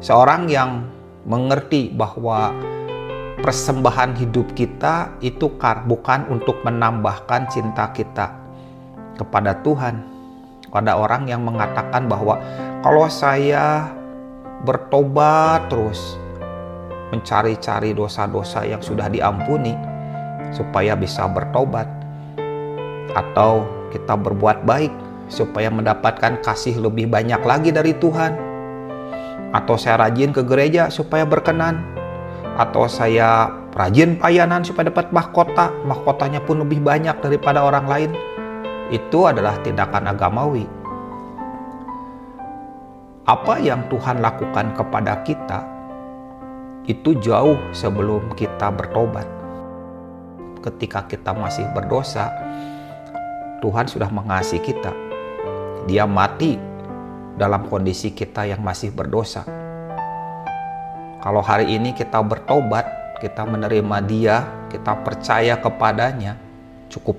Seorang yang mengerti bahwa persembahan hidup kita itu bukan untuk menambahkan cinta kita kepada Tuhan. Ada orang yang mengatakan bahwa kalau saya bertobat terus, mencari-cari dosa-dosa yang sudah diampuni supaya bisa bertobat, atau kita berbuat baik supaya mendapatkan kasih lebih banyak lagi dari Tuhan, atau saya rajin ke gereja supaya berkenan, atau saya rajin pelayanan supaya dapat mahkotanya pun lebih banyak daripada orang lain. Itu adalah tindakan agamawi. Apa yang Tuhan lakukan kepada kita itu jauh sebelum kita bertobat. Ketika kita masih berdosa, Tuhan sudah mengasihi kita. Dia mati dalam kondisi kita yang masih berdosa. Kalau hari ini kita bertobat, kita menerima Dia, kita percaya kepadanya, cukup.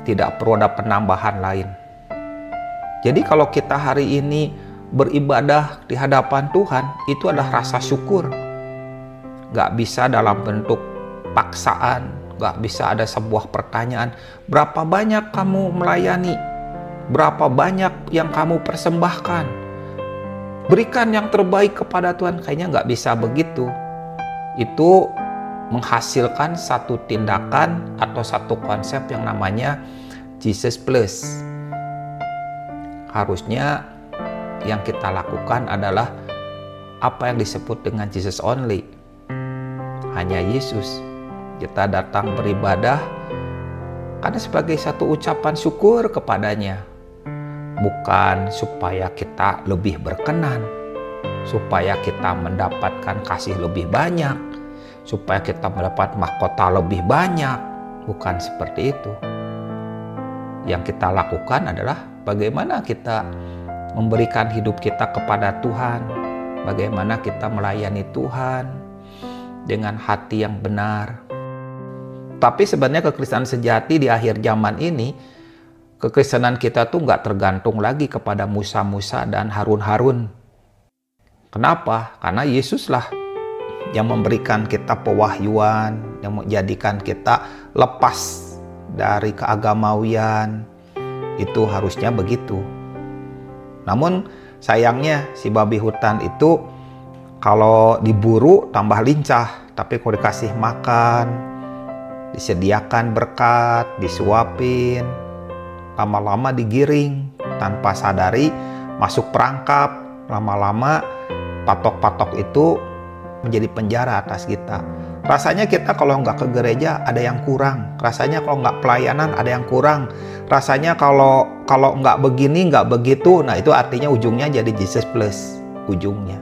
Tidak perlu ada penambahan lain. Jadi kalau kita hari ini beribadah di hadapan Tuhan, itu adalah rasa syukur. Gak bisa dalam bentuk paksaan, gak bisa ada sebuah pertanyaan, berapa banyak kamu melayani, berapa banyak yang kamu persembahkan, berikan yang terbaik kepada Tuhan. Kayaknya gak bisa begitu. Itu menghasilkan satu tindakan atau satu konsep yang namanya Jesus Plus. Harusnya yang kita lakukan adalah apa yang disebut dengan Jesus Only. Hanya Yesus. Kita datang beribadah karena sebagai satu ucapan syukur kepadanya. Bukan supaya kita lebih berkenan, supaya kita mendapatkan kasih lebih banyak, supaya kita mendapat mahkota lebih banyak. Bukan seperti itu. Yang kita lakukan adalah bagaimana kita memberikan hidup kita kepada Tuhan, bagaimana kita melayani Tuhan dengan hati yang benar. Tapi sebenarnya kekristenan sejati di akhir zaman ini, kekristenan kita tuh nggak tergantung lagi kepada Musa-Musa dan Harun-Harun. Kenapa? Karena Yesuslah yang memberikan kita pewahyuan, yang menjadikan kita lepas dari keagamawian. Itu harusnya begitu. Namun sayangnya si babi hutan itu kalau diburu tambah lincah, tapi kalau dikasih makan, disediakan berkat, disuapin, lama-lama digiring tanpa sadari, masuk perangkap. Lama-lama patok-patok itu menjadi penjara atas kita. Rasanya kita kalau nggak ke gereja ada yang kurang. Rasanya kalau nggak pelayanan ada yang kurang. Rasanya kalau nggak begini, nggak begitu. Nah itu artinya ujungnya jadi Jesus Plus. Ujungnya.